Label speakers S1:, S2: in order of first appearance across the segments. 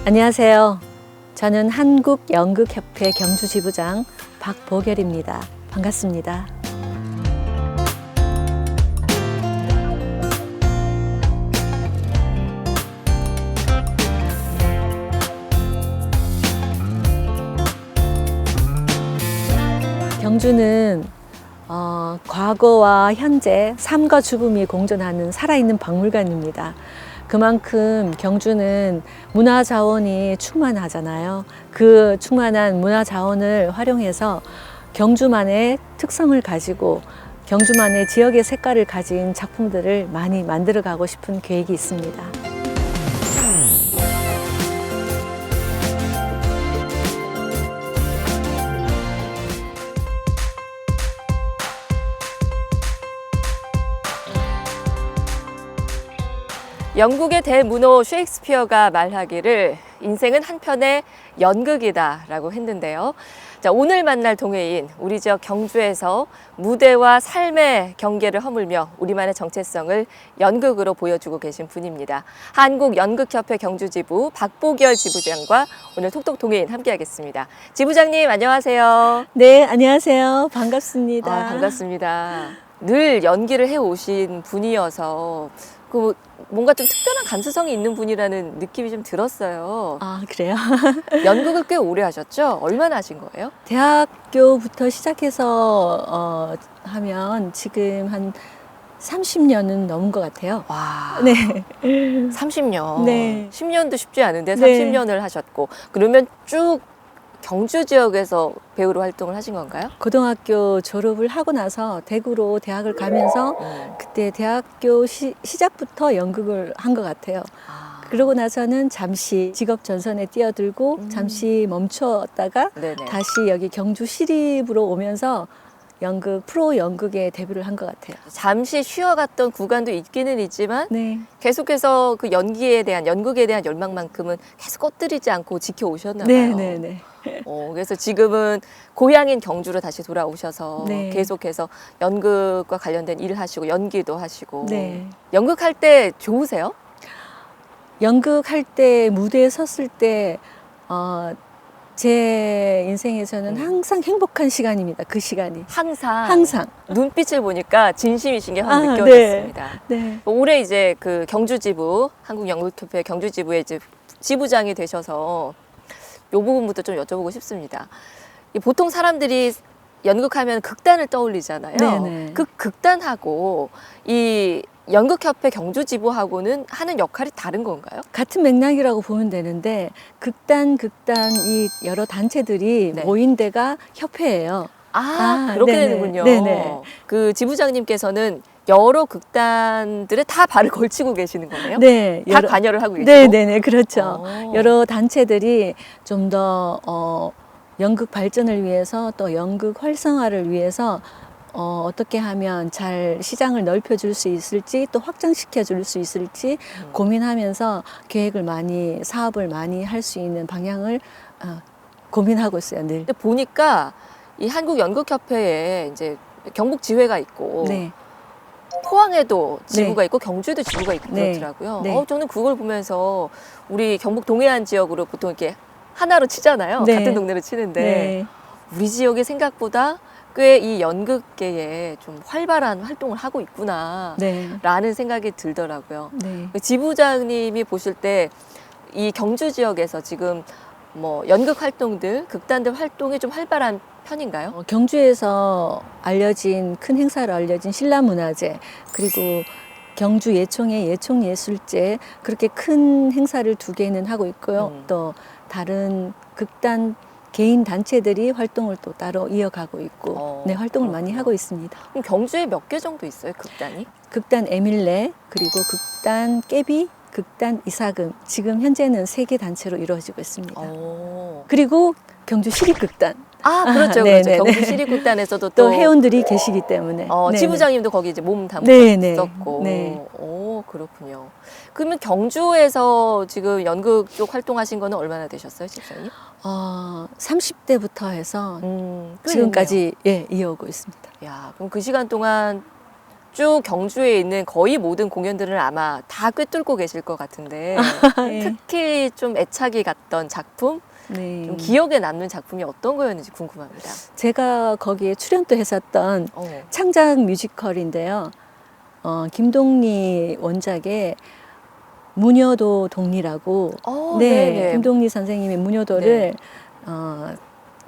S1: 안녕하세요. 저는 한국연극협회 경주지부장 박보결입니다. 반갑습니다. 경주는 과거와 현재, 삶과 죽음이 공존하는 살아있는 박물관입니다. 그만큼 경주는 문화 자원이 충만하잖아요. 그 충만한 문화 자원을 활용해서 경주만의 특성을 가지고 경주만의 지역의 색깔을 가진 작품들을 많이 만들어 가고 싶은 계획이 있습니다.
S2: 영국의 대문호 셰익스피어가 말하기를 인생은 한편의 연극이다 라고 했는데요. 자, 오늘 만날 동해인 우리 지역 경주에서 무대와 삶의 경계를 허물며 우리만의 정체성을 연극으로 보여주고 계신 분입니다. 한국연극협회 경주지부 박보결 지부장과 오늘 톡톡 동해인 함께하겠습니다. 지부장님 안녕하세요.
S1: 네, 안녕하세요. 반갑습니다.
S2: 반갑습니다. 늘 연기를 해오신 분이어서 뭔가 좀 특별한 감수성이 있는 분이라는 느낌이 좀 들었어요.
S1: 아, 그래요?
S2: 연극을 꽤 오래 하셨죠? 얼마나 하신 거예요?
S1: 대학교부터 시작해서 하면 지금 한 30년은 넘은 것 같아요.
S2: 와,
S1: 네.
S2: 30년.
S1: 네.
S2: 10년도 쉽지 않은데
S1: 네.
S2: 30년을 하셨고, 그러면 쭉 경주 지역에서 배우로 활동을 하신 건가요?
S1: 고등학교 졸업을 하고 나서 대구로 대학을 가면서 그때 대학교 시작부터 연극을 한 것 같아요. 그러고 나서는 잠시 직업 전선에 뛰어들고 잠시 멈추었다가
S2: 네네.
S1: 다시 여기 경주 시립으로 오면서 프로 연극에 데뷔를 한 것 같아요.
S2: 잠시 쉬어갔던 구간도 있기는 있지만
S1: 네.
S2: 계속해서 그 연극에 대한 열망만큼은 계속 꺼뜨리지 않고 지켜오셨나 봐요.
S1: 네네네.
S2: 그래서 지금은 고향인 경주로 다시 돌아오셔서
S1: 네.
S2: 계속해서 연극과 관련된 일을 하시고 연기도 하시고.
S1: 네.
S2: 연극할 때 좋으세요?
S1: 연극할 때 무대에 섰을 때 제 인생에서는 항상 행복한 시간입니다. 그 시간이 항상
S2: 눈빛을 보니까 진심이신 게 확
S1: 네.
S2: 느껴졌습니다.
S1: 네.
S2: 올해 이제 그 경주지부 한국연극협회 경주지부의 이제 지부장이 되셔서 이 부분부터 좀 여쭤보고 싶습니다. 보통 사람들이 연극하면 극단을 떠올리잖아요.
S1: 네네.
S2: 그 극단하고 이 연극협회 경주지부하고는 하는 역할이 다른 건가요?
S1: 같은 맥락이라고 보면 되는데 극단이 여러 단체들이
S2: 네.
S1: 모인 데가 협회예요.
S2: 그렇게
S1: 네네.
S2: 되는군요.
S1: 네네.
S2: 그 지부장님께서는 여러 극단들에 다 발을 걸치고 계시는 거네요?
S1: 네,
S2: 다 관여를 하고 계시고?
S1: 네네네, 그렇죠.
S2: 오.
S1: 여러 단체들이 좀 더 연극 발전을 위해서 또 연극 활성화를 위해서 어떻게 하면 잘 시장을 넓혀줄 수 있을지 또 확장시켜줄 수 있을지 고민하면서 사업을 많이 할 수 있는 방향을 고민하고 있어요, 늘.
S2: 근데 보니까 이 한국연극협회에 이제 경북 지회가 있고
S1: 네.
S2: 포항에도 지부가 있고 경주에도 지부가 있고
S1: 네.
S2: 그렇더라고요.
S1: 네.
S2: 저는 그걸 보면서 우리 경북 동해안 지역으로 보통 이렇게 하나로 치잖아요.
S1: 네.
S2: 같은 동네로 치는데
S1: 네.
S2: 우리 지역이 생각보다 꽤 이 연극계에 좀 활발한 활동을 하고 있구나
S1: 네.
S2: 라는 생각이 들더라고요.
S1: 네.
S2: 지부장님이 보실 때 이 경주 지역에서 지금 뭐 연극 활동들, 극단들 활동이 좀 활발한 편인가요?
S1: 경주에서 큰 행사로 알려진 신라문화제 그리고 경주 예총의 예총예술제 그렇게 큰 행사를 2개는 하고 있고요. 또 다른 극단 개인 단체들이 활동을 또 따로 이어가고 있고 네, 활동을 많이 하고 있습니다.
S2: 그럼 경주에 몇 개 정도 있어요, 극단이?
S1: 극단 에밀레 그리고 극단 깨비 극단 이사금 지금 현재는 3개 단체로 이루어지고 있습니다. 그리고 경주 시립극단
S2: 그렇죠.
S1: 네네네.
S2: 경주 시립극단에서도
S1: 또 회원들이 계시기 때문에 네네.
S2: 지부장님도 거기 이제 몸
S1: 네네.
S2: 담으셨고.
S1: 네.
S2: 그렇군요. 그러면 경주에서 지금 연극 쪽 활동하신 거는 얼마나 되셨어요, 지부장님?
S1: 30대부터 해서
S2: 꽤
S1: 지금까지 이어오고 있습니다.
S2: 있네요. 야, 그럼 그 시간 동안 쭉 경주에 있는 거의 모든 공연들을 아마 다 꿰뚫고 계실 것 같은데
S1: 네.
S2: 특히 좀 애착이 갔던 작품,
S1: 네.
S2: 좀 기억에 남는 작품이 어떤 거였는지 궁금합니다.
S1: 제가 거기에 출연도 했었던 창작 뮤지컬인데요. 김동리 원작의 무녀도 동리라고
S2: 네네.
S1: 김동리 선생님의 무녀도를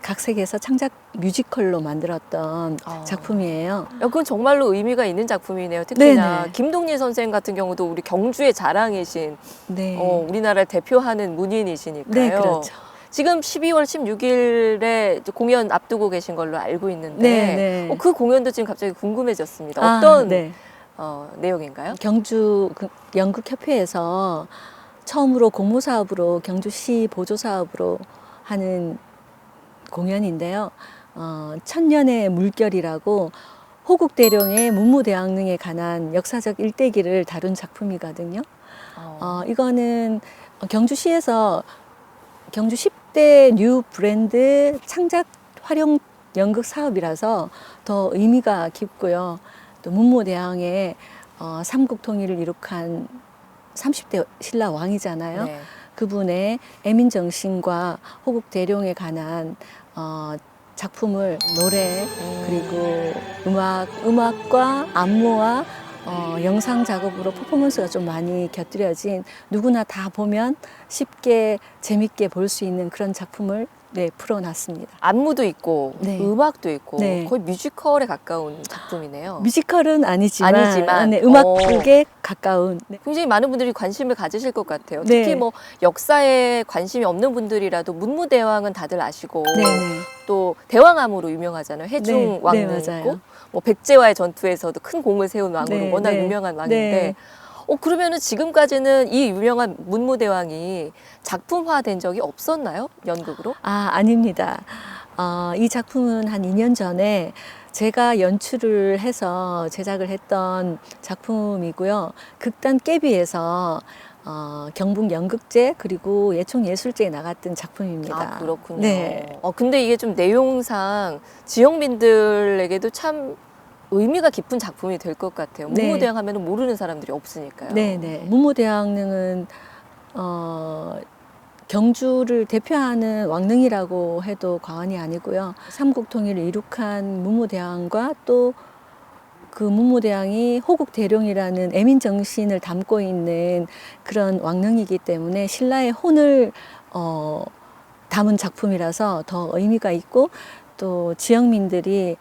S1: 각색해서 창작 뮤지컬로 만들었던 작품이에요.
S2: 그건 정말로 의미가 있는 작품이네요. 특히나
S1: 네네.
S2: 김동리 선생 같은 경우도 우리 경주의 자랑이신
S1: 네.
S2: 우리나라를 대표하는 문인이시니까요.
S1: 네, 그렇죠.
S2: 지금 12월 16일에 공연 앞두고 계신 걸로 알고 있는데
S1: 네.
S2: 그 공연도 지금 갑자기 궁금해졌습니다. 어떤 내용인가요?
S1: 경주 연극협회에서 처음으로 공모사업으로 경주시 보조사업으로 하는 공연인데요. 천년의 물결이라고 호국대령의 문무대왕릉에 관한 역사적 일대기를 다룬 작품이거든요. 이거는 경주시에서 경주 10대 뉴 브랜드 창작 활용 연극 사업이라서 더 의미가 깊고요. 또 문무대왕의 삼국 통일을 이룩한 30대 신라 왕이잖아요.
S2: 네.
S1: 그분의 애민정신과 호국대령에 관한 작품을 노래 그리고 음악과 안무와 영상 작업으로 퍼포먼스가 좀 많이 곁들여진 누구나 다 보면 쉽게 재밌게 볼 수 있는 그런 작품을 풀어놨습니다.
S2: 안무도 있고
S1: 네.
S2: 음악도 있고
S1: 네.
S2: 거의 뮤지컬에 가까운 작품이네요.
S1: 뮤지컬은 아니지만
S2: 네,
S1: 음악극에 가까운.
S2: 굉장히 많은 분들이 관심을 가지실 것 같아요.
S1: 네.
S2: 특히 뭐 역사에 관심이 없는 분들이라도 문무대왕은 다들 아시고
S1: 네네.
S2: 또 대왕암으로 유명하잖아요. 해중
S1: 네,
S2: 왕릉
S1: 네,
S2: 있고
S1: 맞아요.
S2: 뭐 백제와의 전투에서도 큰 공을 세운 왕으로
S1: 네,
S2: 워낙
S1: 네,
S2: 유명한 왕인데
S1: 네.
S2: 그러면은 지금까지는 이 유명한 문무대왕이 작품화된 적이 없었나요? 연극으로?
S1: 아닙니다. 이 작품은 한 2년 전에 제가 연출을 해서 제작을 했던 작품이고요. 극단 깨비에서 경북 연극제 그리고 예총예술제에 나갔던 작품입니다.
S2: 그렇군요.
S1: 네.
S2: 근데 이게 좀 내용상 지역민들에게도 참 의미가 깊은 작품이 될 것 같아요.
S1: 네.
S2: 문무대왕 하면 모르는 사람들이 없으니까요.
S1: 네네. 문무대왕릉은 경주를 대표하는 왕릉이라고 해도 과언이 아니고요. 삼국 통일을 이룩한 문무대왕과 또 그 문무대왕이 호국대령이라는 애민 정신을 담고 있는 그런 왕릉이기 때문에 신라의 혼을 담은 작품이라서 더 의미가 있고 또 지역민들이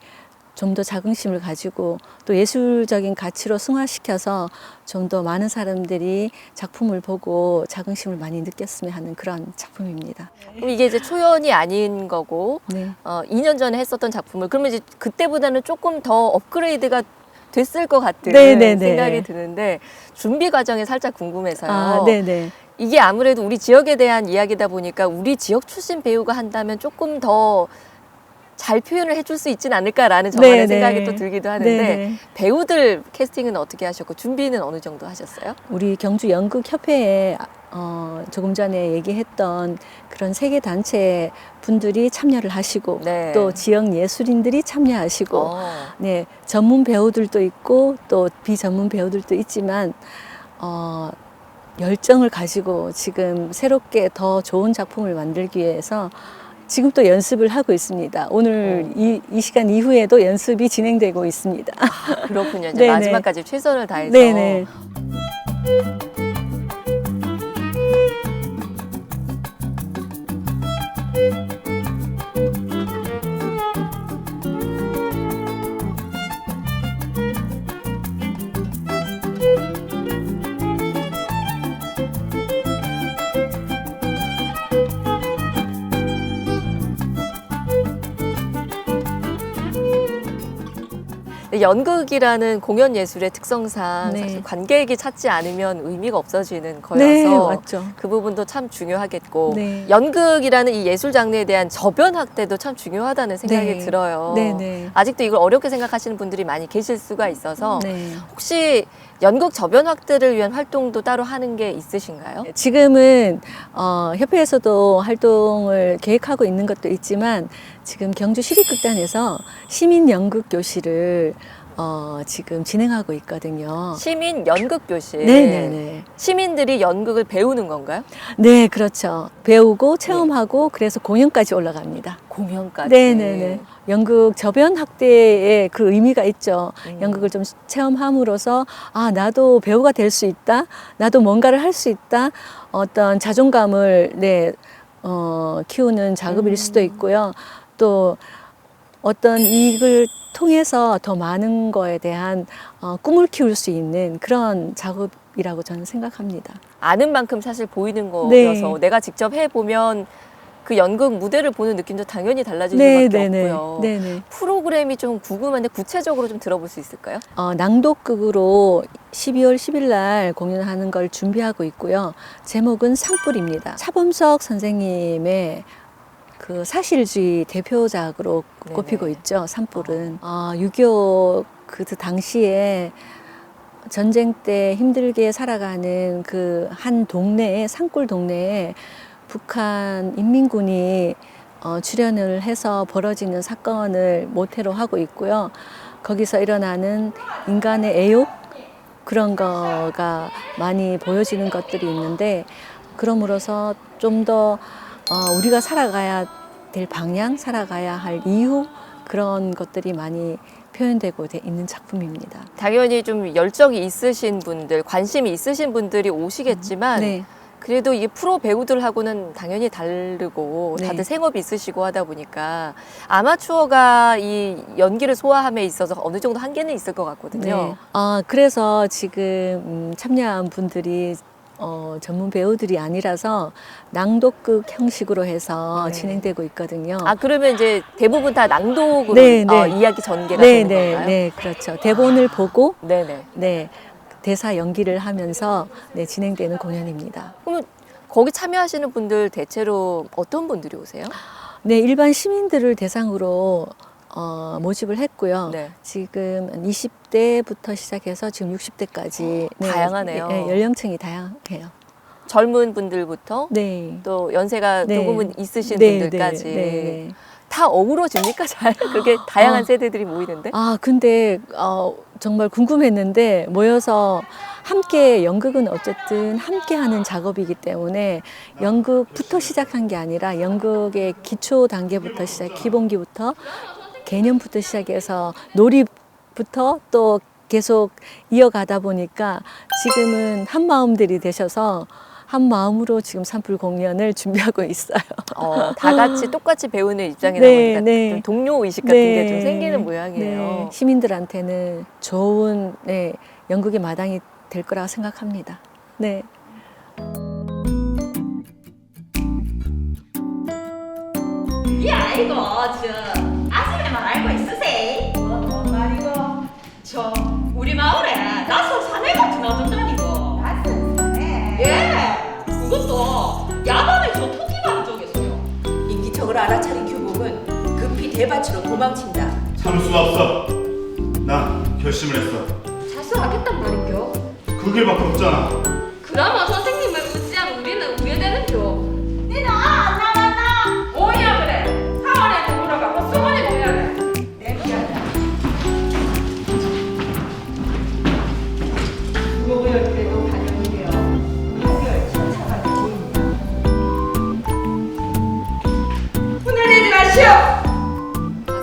S1: 좀 더 자긍심을 가지고 또 예술적인 가치로 승화시켜서 좀 더 많은 사람들이 작품을 보고 자긍심을 많이 느꼈으면 하는 그런 작품입니다.
S2: 그럼 이게 이제 초연이 아닌 거고
S1: 네.
S2: 2년 전에 했었던 작품을 그러면 이제 그때보다는 조금 더 업그레이드가 됐을 것 같은
S1: 네네네.
S2: 생각이 드는데 준비 과정이 살짝 궁금해서요.
S1: 네네.
S2: 이게 아무래도 우리 지역에 대한 이야기다 보니까 우리 지역 출신 배우가 한다면 조금 더 잘 표현을 해줄 수 있진 않을까라는 저만의
S1: 네네.
S2: 생각이 또 들기도 하는데
S1: 네네.
S2: 배우들 캐스팅은 어떻게 하셨고 준비는 어느 정도 하셨어요?
S1: 우리 경주 연극협회에 조금 전에 얘기했던 그런 세계 단체 분들이 참여를 하시고
S2: 네.
S1: 또 지역 예술인들이 참여하시고
S2: 어.
S1: 네, 전문 배우들도 있고 또 비전문 배우들도 있지만 열정을 가지고 지금 새롭게 더 좋은 작품을 만들기 위해서 지금 또 연습을 하고 있습니다. 오늘 이 시간 이후에도 연습이 진행되고 있습니다.
S2: 그렇군요. 이제
S1: 네네.
S2: 마지막까지 최선을 다해서.
S1: 네네.
S2: 연극이라는 공연 예술의 특성상
S1: 네.
S2: 사실 관객이 찾지 않으면 의미가 없어지는
S1: 네,
S2: 거여서
S1: 맞죠.
S2: 그 부분도 참 중요하겠고
S1: 네.
S2: 연극이라는 이 예술 장르에 대한 저변 확대도 참 중요하다는 생각이
S1: 네.
S2: 들어요.
S1: 네네.
S2: 아직도 이걸 어렵게 생각하시는 분들이 많이 계실 수가 있어서
S1: 네.
S2: 혹시 연극 저변 확대를 위한 활동도 따로 하는 게 있으신가요?
S1: 지금은 협회에서도 활동을 계획하고 있는 것도 있지만 지금 경주 시립극단에서 시민 연극 교실을 지금 진행하고 있거든요.
S2: 시민 연극 교실.
S1: 네네네.
S2: 시민들이 연극을 배우는 건가요?
S1: 네, 그렇죠. 배우고 체험하고 그래서 공연까지 올라갑니다.
S2: 공연까지.
S1: 네네네. 연극 저변 확대의 그 의미가 있죠.
S2: 음.
S1: 연극을 좀 체험함으로써 아, 나도 배우가 될 수 있다. 나도 뭔가를 할 수 있다. 어떤 자존감을 키우는 작업일 수도 있고요. 또 어떤 이익을 통해서 더 많은 거에 대한 꿈을 키울 수 있는 그런 작업이라고 저는 생각합니다.
S2: 아는 만큼 사실 보이는 거여서
S1: 네.
S2: 내가 직접 해보면 그 연극 무대를 보는 느낌도 당연히 달라질
S1: 네,
S2: 수밖에
S1: 네네.
S2: 없고요.
S1: 네네.
S2: 프로그램이 좀 궁금한데 구체적으로 좀 들어볼 수 있을까요?
S1: 낭독극으로 12월 10일 날 공연하는 걸 준비하고 있고요. 제목은 산불입니다. 차범석 선생님의 그 사실주의 대표작으로
S2: 네네.
S1: 꼽히고 있죠. 산불은 6.25 그 당시에 전쟁 때 힘들게 살아가는 그 한 동네에 산골 동네에 북한 인민군이 출연을 해서 벌어지는 사건을 모태로 하고 있고요. 거기서 일어나는 인간의 애욕 그런 거가 많이 보여지는 것들이 있는데 그럼으로써 좀 더 우리가 살아가야 될 방향, 살아가야 할 이유 그런 것들이 많이 표현되고 있는 작품입니다.
S2: 당연히 좀 열정이 있으신 분들, 관심이 있으신 분들이 오시겠지만
S1: 네.
S2: 그래도 이 프로 배우들하고는 당연히 다르고
S1: 네.
S2: 다들 생업이 있으시고 하다 보니까 아마추어가 이 연기를 소화함에 있어서 어느 정도 한계는 있을 것 같거든요.
S1: 네. 그래서 지금 참여한 분들이 전문 배우들이 아니라서 낭독극 형식으로 해서
S2: 네.
S1: 진행되고 있거든요.
S2: 그러면 이제 대부분 다 낭독으로
S1: 네, 네.
S2: 이야기 전개가
S1: 네,
S2: 되는
S1: 네,
S2: 건가요?
S1: 네, 그렇죠. 대본을 보고
S2: 네네.
S1: 네, 대사 연기를 하면서 네, 진행되는 공연입니다.
S2: 그러면 거기 참여하시는 분들 대체로 어떤 분들이 오세요?
S1: 네, 일반 시민들을 대상으로 모집을 했고요.
S2: 네.
S1: 지금 20대부터 시작해서 지금 60대까지
S2: 다양하네요.
S1: 네, 연령층이 다양해요.
S2: 젊은 분들부터
S1: 네.
S2: 또 연세가
S1: 네.
S2: 조금은 있으신
S1: 네,
S2: 분들까지
S1: 네, 네.
S2: 다 어우러집니까? 잘 그렇게 다양한 세대들이 모이는데?
S1: 근데 정말 궁금했는데 모여서 함께 연극은 어쨌든 함께 하는 작업이기 때문에 연극부터 시작한 게 아니라 연극의 기초 단계부터 기본기부터 개념부터 시작해서 놀이부터 또 계속 이어가다 보니까 지금은 한 마음들이 되셔서 한 마음으로 지금 산불 공연을 준비하고 있어요.
S2: 다 같이 똑같이 배우는 입장이다
S1: 네,
S2: 보니까
S1: 네.
S2: 좀 동료 의식 같은 게 좀 생기는 모양이에요.
S1: 네. 시민들한테는 좋은 연극의 마당이 될 거라고 생각합니다. 네.
S3: 아이고 저 아줌마만 알고 있으세? 뭔 말이고? 저 우리 마을에 낯선 사내가 드나든다니고. 낯선 사내? 예, 그것도 야밤에 저 토끼마을 쪽에서요. 인기척을 알아차린 규복은 급히 대밭으로 도망친다.
S4: 참을 수 없어. 나 결심을 했어.
S3: 자수하겠단 말인겨.
S4: 그 길밖에 없잖아.
S3: 그러면 선생님을 묻지않 우리는 우회되는겨. 니는 안 나왔나? 오야 그래. 4월에 동물아가 헛소문이 뭐야 그래. 내 미안다. 구멍을 열 때도 반영이되어 한결 천차가 보입니다. 혼내내지 마시오.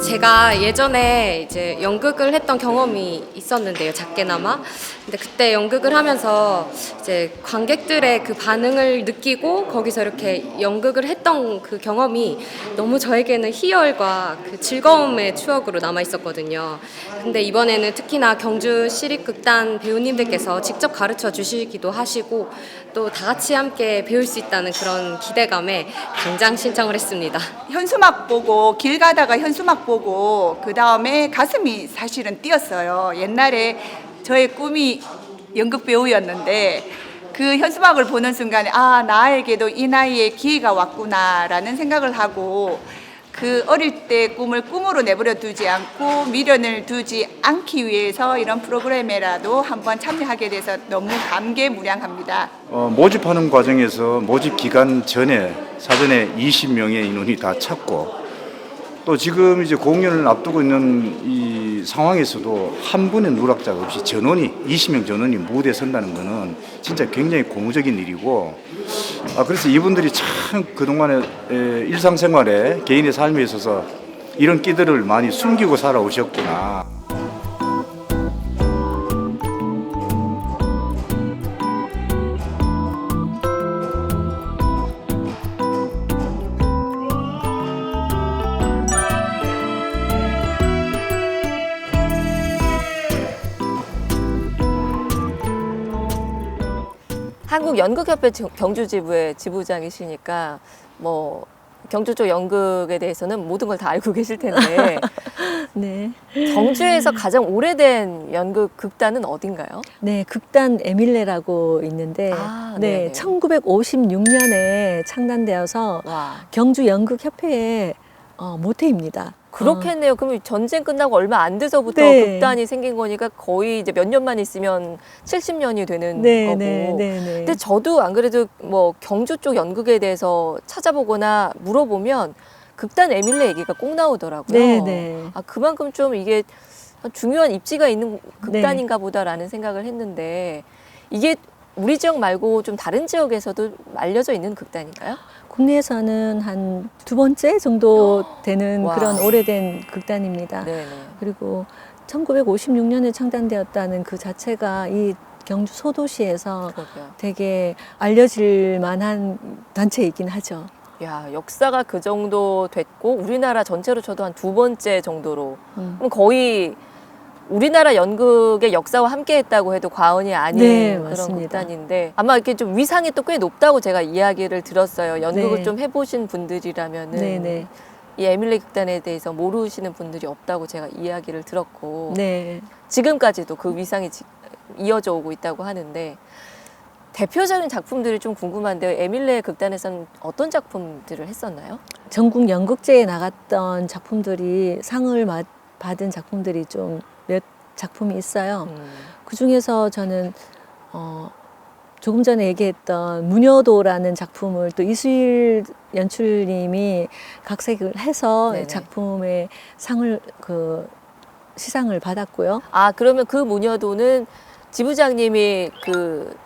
S5: 제가 예전에 이제 연극을 했던 경험이 있었는데요, 작게나마. 근데 그때 연극을 하면서 이제 관객들의 그 반응을 느끼고 거기서 이렇게 연극을 했던 그 경험이 너무 저에게는 희열과 그 즐거움의 추억으로 남아 있었거든요. 근데 이번에는 특히나 경주 시립극단 배우님들께서 직접 가르쳐 주시기도 하시고 또 다 같이 함께 배울 수 있다는 그런 기대감에 당장 신청을 했습니다.
S6: 현수막 보고 길 가다가 현수막 보고 그 다음에 가슴이 사실은 뛰었어요. 옛날에 저의 꿈이 연극 배우였는데 그 현수막을 보는 순간에 나에게도 이 나이에 기회가 왔구나라는 생각을 하고 그 어릴 때 꿈을 꿈으로 내버려 두지 않고 미련을 두지 않기 위해서 이런 프로그램에라도 한번 참여하게 돼서 너무 감개무량합니다.
S7: 모집하는 과정에서 모집 기간 전에 사전에 20명의 인원이 다 찾고 또 지금 이제 공연을 앞두고 있는 이 상황에서도 한 분의 누락자가 없이 전원이 20명 전원이 무대에 선다는 거는 진짜 굉장히 고무적인 일이고 그래서 이분들이 참 그동안의 일상생활에 개인의 삶에 있어서 이런 끼들을 많이 숨기고 살아오셨구나.
S2: 한국연극협회 경주지부의 지부장이시니까 뭐 경주 쪽 연극에 대해서는 모든 걸 다 알고 계실 텐데
S1: 네.
S2: 경주에서 가장 오래된 연극 극단은 어딘가요?
S1: 네, 극단 에밀레라고 있는데
S2: 아,
S1: 네,
S2: 네네.
S1: 1956년에 창단되어서
S2: 와,
S1: 경주 연극협회의 모태입니다.
S2: 그렇겠네요. 그럼 전쟁 끝나고 얼마 안 돼서부터
S1: 네.
S2: 극단이 생긴 거니까 거의 이제 몇 년만 있으면 70년이 되는
S1: 네,
S2: 거고.
S1: 네, 네, 네.
S2: 근데 저도 안 그래도 뭐 경주 쪽 연극에 대해서 찾아보거나 물어보면 극단 에밀레 얘기가 꼭 나오더라고요.
S1: 네, 네.
S2: 그만큼 좀 이게 중요한 입지가 있는
S1: 네.
S2: 극단인가 보다라는 생각을 했는데 이게 우리 지역 말고 좀 다른 지역에서도 알려져 있는 극단인가요?
S1: 국내에서는 한 두 번째 정도 되는
S2: 와.
S1: 그런 오래된 극단입니다.
S2: 네네.
S1: 그리고 1956년에 창단되었다는 그 자체가 이 경주 소도시에서
S2: 그러게요.
S1: 되게 알려질 만한 단체이긴 하죠.
S2: 야, 역사가 그 정도 됐고 우리나라 전체로 쳐도 한 두 번째 정도로 그럼 거의 우리나라 연극의 역사와 함께했다고 해도 과언이 아닌
S1: 네,
S2: 그런
S1: 맞습니다.
S2: 극단인데 아마 이렇게 좀 위상이 또 꽤 높다고 제가 이야기를 들었어요. 연극을
S1: 네.
S2: 좀 해보신 분들이라면은
S1: 네, 네.
S2: 이 에밀레 극단에 대해서 모르시는 분들이 없다고 제가 이야기를 들었고
S1: 네.
S2: 지금까지도 그 위상이 이어져 오고 있다고 하는데 대표적인 작품들이 좀 궁금한데요. 에밀레 극단에서는 어떤 작품들을 했었나요?
S1: 전국 연극제에 나갔던 작품들이 상을 받은 작품들이 좀 몇 작품이 있어요. 그 중에서 저는 조금 전에 얘기했던 무녀도라는 작품을 또 이수일 연출님이 각색을 해서
S2: 네네.
S1: 작품의 상을 시상을 받았고요.
S2: 아, 그러면 그 무녀도는 지부장님이 그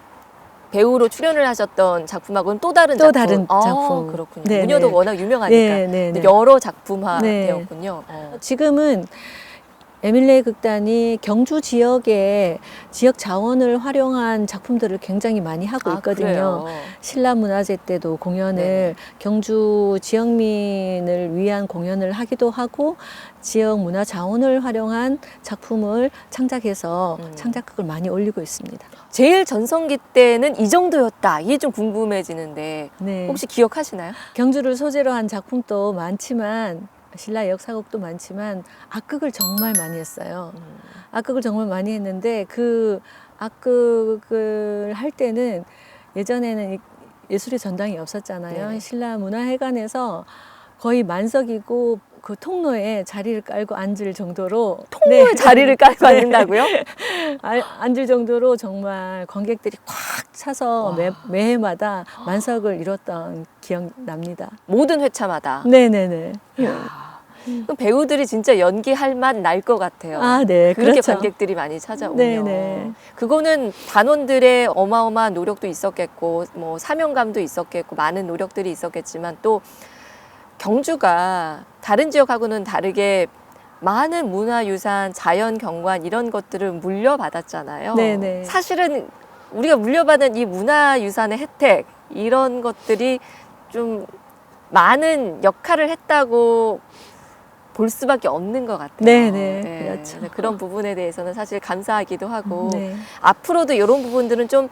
S2: 배우로 출연을 하셨던 작품하고는 또 다른
S1: 또
S2: 작품?
S1: 다른
S2: 아,
S1: 작품.
S2: 그렇군요.
S1: 네,
S2: 무녀도
S1: 네.
S2: 워낙 유명하니까
S1: 네, 네, 네.
S2: 여러 작품화
S1: 네.
S2: 되었군요.
S1: 지금은 에밀레 극단이 경주 지역의 지역 자원을 활용한 작품들을 굉장히 많이 하고 있거든요.
S2: 그래요.
S1: 신라문화제 때도 공연을
S2: 네네.
S1: 경주 지역민을 위한 공연을 하기도 하고 지역 문화 자원을 활용한 작품을 창작해서 창작극을 많이 올리고 있습니다.
S2: 제일 전성기 때는 이 정도였다. 이게 좀 궁금해지는데
S1: 네.
S2: 혹시 기억하시나요?
S1: 경주를 소재로 한 작품도 많지만 신라 역사극도 많지만 악극을 정말 많이 했어요. 악극을 정말 많이 했는데 그 악극을 할 때는 예전에는 예술의 전당이 없었잖아요.
S2: 네네.
S1: 신라문화회관에서 거의 만석이고 그 통로에 자리를 깔고 앉을 정도로
S2: 통로에 자리를 깔고 앉는다고요?
S1: 앉을 정도로 정말 관객들이 꽉 차서 매해마다 만석을 이뤘던 기억납니다.
S2: 모든 회차마다.
S1: 네네네.
S2: 그럼 배우들이 진짜 연기할 맛 날 것 같아요.
S1: 아, 네,
S2: 그렇게
S1: 그렇죠.
S2: 관객들이 많이 찾아오면.
S1: 네네.
S2: 그거는 단원들의 어마어마한 노력도 있었겠고, 뭐 사명감도 있었겠고, 많은 노력들이 있었겠지만 또 경주가 다른 지역하고는 다르게 많은 문화유산, 자연경관 이런 것들을 물려받았잖아요.
S1: 네네.
S2: 사실은 우리가 물려받은 이 문화유산의 혜택 이런 것들이 좀 많은 역할을 했다고 볼 수밖에 없는 것 같아요.
S1: 네네, 그렇죠.
S2: 그런 부분에 대해서는 사실 감사하기도 하고
S1: 네.
S2: 앞으로도 이런 부분들은 좀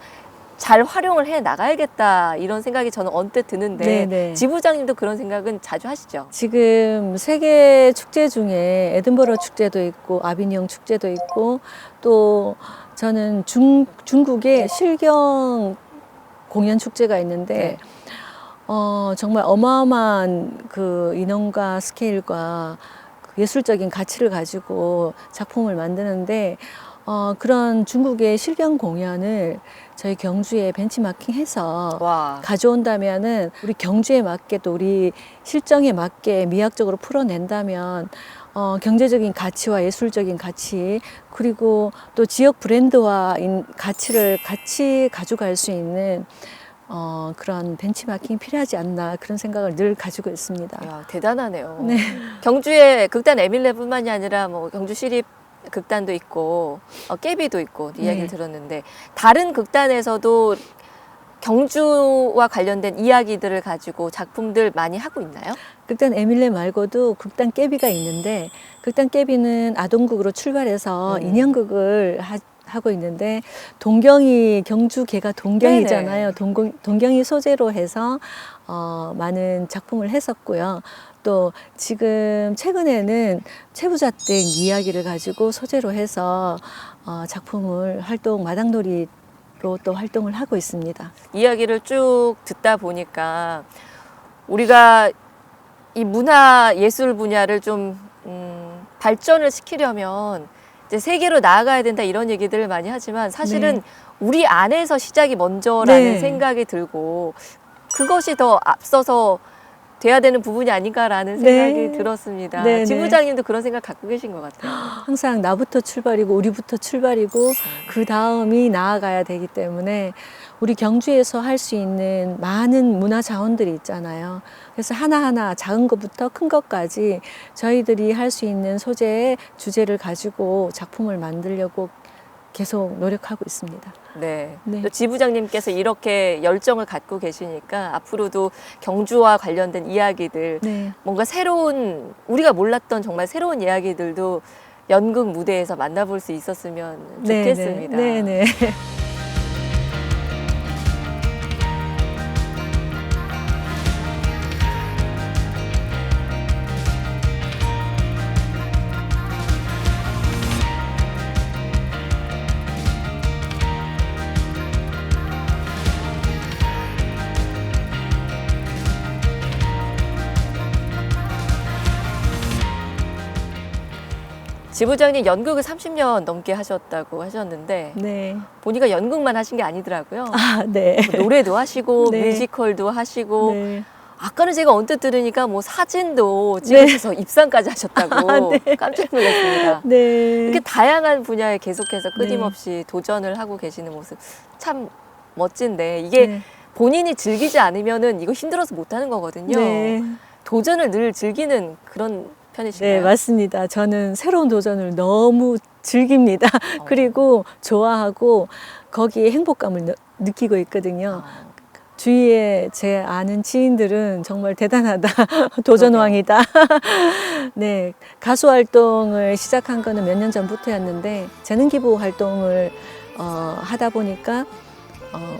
S2: 잘 활용을 해 나가야겠다 이런 생각이 저는 언뜻 드는데
S1: 네네.
S2: 지부장님도 그런 생각은 자주 하시죠?
S1: 지금 세계 축제 중에 에든버러 축제도 있고 아비뇽 축제도 있고 또 저는 중국의 실경 공연 축제가 있는데
S2: 네.
S1: 정말 어마어마한 그 인원과 스케일과 그 예술적인 가치를 가지고 작품을 만드는데 그런 중국의 실경 공연을 저희 경주에 벤치마킹해서
S2: 와.
S1: 가져온다면은 우리 경주에 맞게 또 우리 실정에 맞게 미학적으로 풀어낸다면 경제적인 가치와 예술적인 가치 그리고 또 지역 브랜드와 가치를 같이 가져갈 수 있는 그런 벤치마킹이 필요하지 않나 그런 생각을 늘 가지고 있습니다.
S2: 야, 대단하네요.
S1: 네.
S2: 경주에 극단 에밀레뿐만이 아니라 뭐 경주 시립 극단도 있고 깨비도 있고 이야기를
S1: 네.
S2: 들었는데 다른 극단에서도 경주와 관련된 이야기들을 가지고 작품들 많이 하고 있나요?
S1: 극단 에밀레 말고도 극단 깨비가 있는데 극단 깨비는 아동극으로 출발해서 인형극을 하고 있는데 동경이 경주계가 동경이잖아요. 동경이 소재로 해서 많은 작품을 했었고요. 또 지금 최근에는 최부자댁 이야기를 가지고 소재로 해서 작품을 마당놀이로 또 활동을 하고 있습니다.
S2: 이야기를 쭉 듣다 보니까 우리가 이 문화 예술 분야를 좀 발전을 시키려면 이제 세계로 나아가야 된다 이런 얘기들을 많이 하지만 사실은
S1: 네.
S2: 우리 안에서 시작이 먼저라는
S1: 네.
S2: 생각이 들고 그것이 더 앞서서 돼야 되는 부분이 아닌가라는
S1: 네.
S2: 생각이 들었습니다.
S1: 네,
S2: 지
S1: 네.
S2: 부장님도 그런 생각 갖고 계신 것 같아요.
S1: 항상 나부터 출발이고 우리부터 출발이고 그 다음이 나아가야 되기 때문에 우리 경주에서 할 수 있는 많은 문화 자원들이 있잖아요. 그래서 하나하나 작은 것부터 큰 것까지 저희들이 할 수 있는 소재의 주제를 가지고 작품을 만들려고 계속 노력하고 있습니다.
S2: 네.
S1: 네.
S2: 또 지부장님께서 이렇게 열정을 갖고 계시니까 앞으로도 경주와 관련된 이야기들
S1: 네.
S2: 뭔가 새로운 우리가 몰랐던 정말 새로운 이야기들도 연극 무대에서 만나볼 수 있었으면 좋겠습니다.
S1: 네, 네.
S2: 지부장님 연극을 30년 넘게 하셨다고 하셨는데
S1: 네.
S2: 보니까 연극만 하신 게 아니더라고요.
S1: 아, 네.
S2: 뭐 노래도 하시고
S1: 네.
S2: 뮤지컬도 하시고
S1: 네.
S2: 아까는 제가 언뜻 들으니까 뭐 사진도 찍으셔서 입상까지 하셨다고
S1: 아, 네.
S2: 깜짝 놀랐습니다.
S1: 네.
S2: 이렇게 다양한 분야에 계속해서 끊임없이 도전을 하고 계시는 모습 참 멋진데 이게
S1: 네.
S2: 본인이 즐기지 않으면은 이거 힘들어서 못하는 거거든요.
S1: 네.
S2: 도전을 늘 즐기는 그런 편이신가요?
S1: 네, 맞습니다. 저는 새로운 도전을 너무 즐깁니다. 그리고 좋아하고 거기에 행복감을 느끼고 있거든요. 주위에 제 아는 지인들은 정말 대단하다. 도전왕이다. 네. 가수 활동을 시작한 거는 몇 년 전부터였는데 재능 기부 활동을 하다 보니까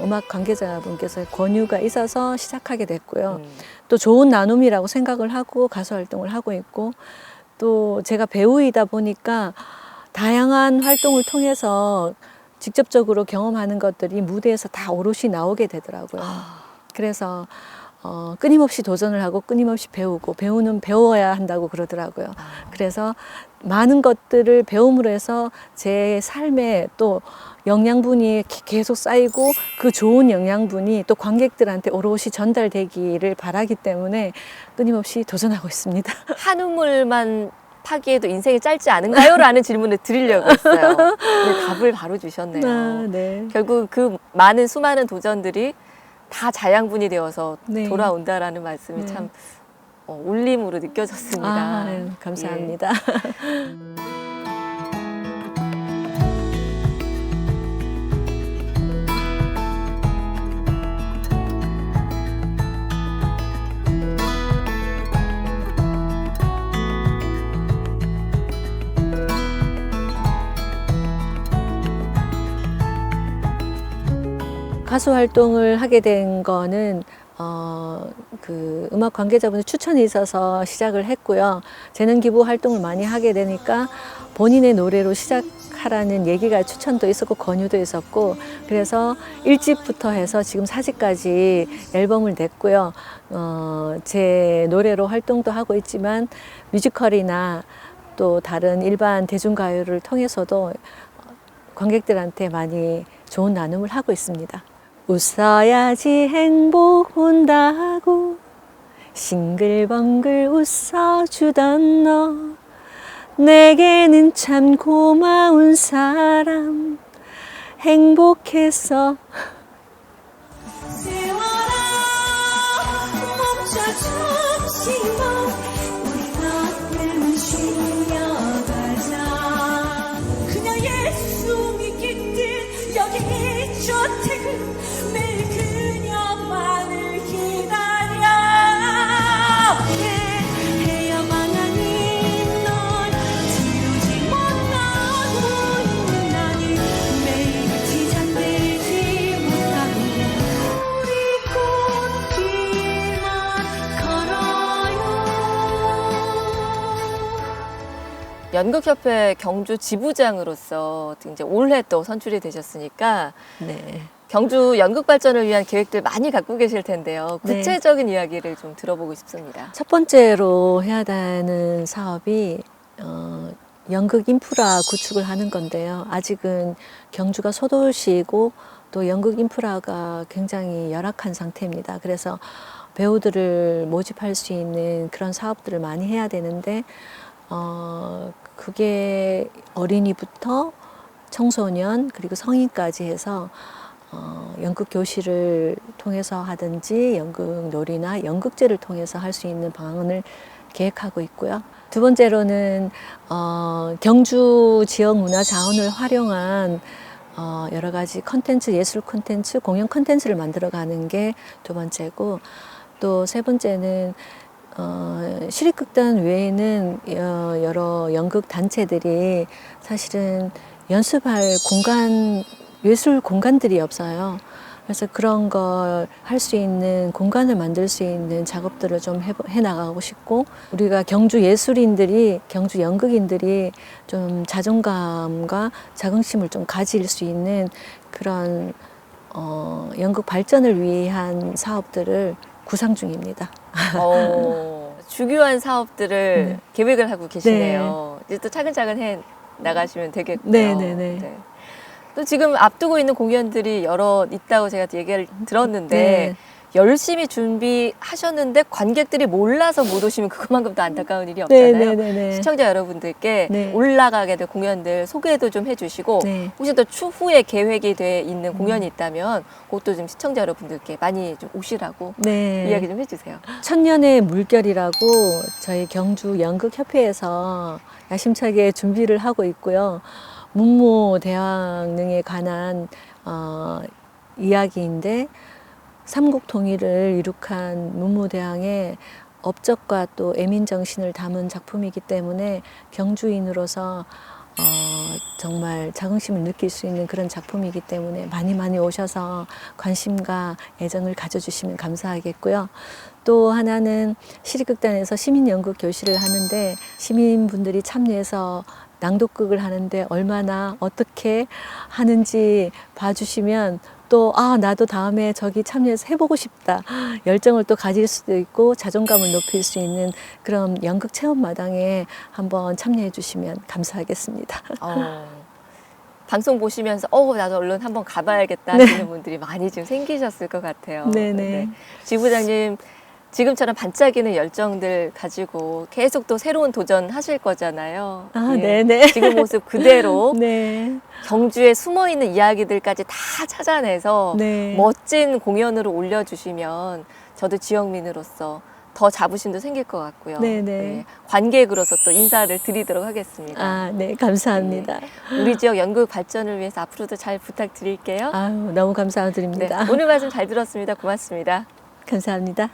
S1: 음악 관계자분께서 권유가 있어서 시작하게 됐고요. 또 좋은 나눔이라고 생각을 하고 가수 활동을 하고 있고 또 제가 배우이다 보니까 다양한 활동을 통해서 직접적으로 경험하는 것들이 무대에서 다 오롯이 나오게 되더라고요. 그래서 끊임없이 도전을 하고 끊임없이 배우고 배우는 배워야 한다고 그러더라고요. 그래서 많은 것들을 배움으로 해서 제 삶에 또 영양분이 계속 쌓이고 그 좋은 영양분이 또 관객들한테 오롯이 전달되기를 바라기 때문에 끊임없이 도전하고 있습니다.
S2: 한 우물만 파기에도 인생이 짧지 않은가요? 라는 질문을 드리려고 했어요. 근데 답을 바로 주셨네요.
S1: 아, 네.
S2: 결국 그 많은 수많은 도전들이 다 자양분이 되어서
S1: 네.
S2: 돌아온다라는 말씀이
S1: 네.
S2: 참 울림으로 느껴졌습니다.
S1: 아, 네. 감사합니다. 가수 활동을 하게 된 거는 그 음악 관계자분의 추천이 있어서 시작을 했고요. 재능 기부 활동을 많이 하게 되니까 본인의 노래로 시작하라는 얘기가 추천도 있었고 권유도 있었고 그래서 1집부터 해서 지금 4집까지 앨범을 냈고요. 제 노래로 활동도 하고 있지만 뮤지컬이나 또 다른 일반 대중가요를 통해서도 관객들한테 많이 좋은 나눔을 하고 있습니다. 웃어야지 행복 온다고 싱글벙글 웃어주던 너, 내게는 참 고마운 사람, 행복해서.
S3: 그녀의 숨이 깃든 여기 저택은 매일 그녀만을 기다려. 해야만 하니 널 지우지 못하고 있는 나는 매일 지장되지 못하고 우리 꽃길만 걸어요.
S2: 연극협회 경주 지부장으로서 이제 올해 또 선출이 되셨으니까
S1: 네.
S2: 경주 연극 발전을 위한 계획들 많이 갖고 계실 텐데요.
S1: 네.
S2: 구체적인 이야기를 좀 들어보고 싶습니다.
S1: 첫 번째로 해야 되는 사업이 연극 인프라 구축을 하는 건데요. 아직은 경주가 소도시이고 또 연극 인프라가 굉장히 열악한 상태입니다. 그래서 배우들을 모집할 수 있는 그런 사업들을 많이 해야 되는데 그게 어린이부터 청소년 그리고 성인까지 해서 연극 교실을 통해서 하든지 연극 놀이나 연극제를 통해서 할 수 있는 방안을 계획하고 있고요. 두 번째로는 경주 지역 문화 자원을 활용한 여러 가지 컨텐츠, 예술 컨텐츠, 공연 컨텐츠를 만들어가는 게 두 번째고, 또 세 번째는 시립극단 외에는 여러 연극 단체들이 사실은 연습할 공간, 예술 공간들이 없어요. 그래서 그런 걸 할 수 있는 공간을 만들 수 있는 작업들을 좀 해나가고 싶고, 우리가 경주 예술인들이, 경주 연극인들이 좀 자존감과 자긍심을 좀 가질 수 있는 그런 연극 발전을 위한 사업들을 구상 중입니다.
S2: 주교한 사업들을
S1: 네.
S2: 계획을 하고 계시네요. 이제 또 차근차근 해 나가시면 되겠고요.
S1: 네네네.
S2: 네. 또 지금 앞두고 있는 공연들이 여러 있다고 제가 얘기를 들었는데
S1: 네.
S2: 열심히 준비하셨는데 관객들이 몰라서 못 오시면 그것만큼 더 안타까운 일이 없잖아요.
S1: 네네네.
S2: 시청자 여러분들께
S1: 네.
S2: 올라가게 될 공연들 소개도 좀 해주시고
S1: 네.
S2: 혹시 또 추후에 계획이 돼 있는 공연이 있다면 그것도 좀 시청자 여러분들께 많이 좀 오시라고
S1: 네.
S2: 이야기 좀 해주세요.
S1: 천년의 물결이라고 저희 경주 연극협회에서 야심차게 준비를 하고 있고요. 문무대왕릉에 관한 이야기인데, 삼국 통일을 이룩한 문무대왕의 업적과 또 애민정신을 담은 작품이기 때문에 경주인으로서 정말 자긍심을 느낄 수 있는 그런 작품이기 때문에 많이 오셔서 관심과 애정을 가져주시면 감사하겠고요. 또 하나는 시립극단에서 시민연극 교실을 하는데, 시민분들이 참여해서 낭독극을 하는데 얼마나 어떻게 하는지 봐주시면 또 나도 다음에 저기 참여해서 해보고 싶다, 열정을 또 가질 수도 있고 자존감을 높일 수 있는 그런 연극 체험마당에 한번 참여해 주시면 감사하겠습니다.
S2: 방송 보시면서 나도 얼른 한번 가봐야겠다 하시는 분들이 많이 좀 생기셨을 것 같아요.
S1: 네네.
S2: 지부장님 지금처럼 반짝이는 열정들 가지고 계속 또 새로운 도전 하실 거잖아요.
S1: 네네.
S2: 지금 모습 그대로
S1: 네.
S2: 경주에 숨어있는 이야기들까지 다 찾아내서
S1: 네.
S2: 멋진 공연으로 올려주시면 저도 지역민으로서 더 자부심도 생길 것 같고요.
S1: 네네.
S2: 관객으로서 또 인사를 드리도록 하겠습니다.
S1: 네, 감사합니다.
S2: 우리 지역 연극 발전을 위해서 앞으로도 잘 부탁드릴게요.
S1: 너무 감사드립니다.
S2: 오늘 말씀 잘 들었습니다. 고맙습니다.
S1: 감사합니다.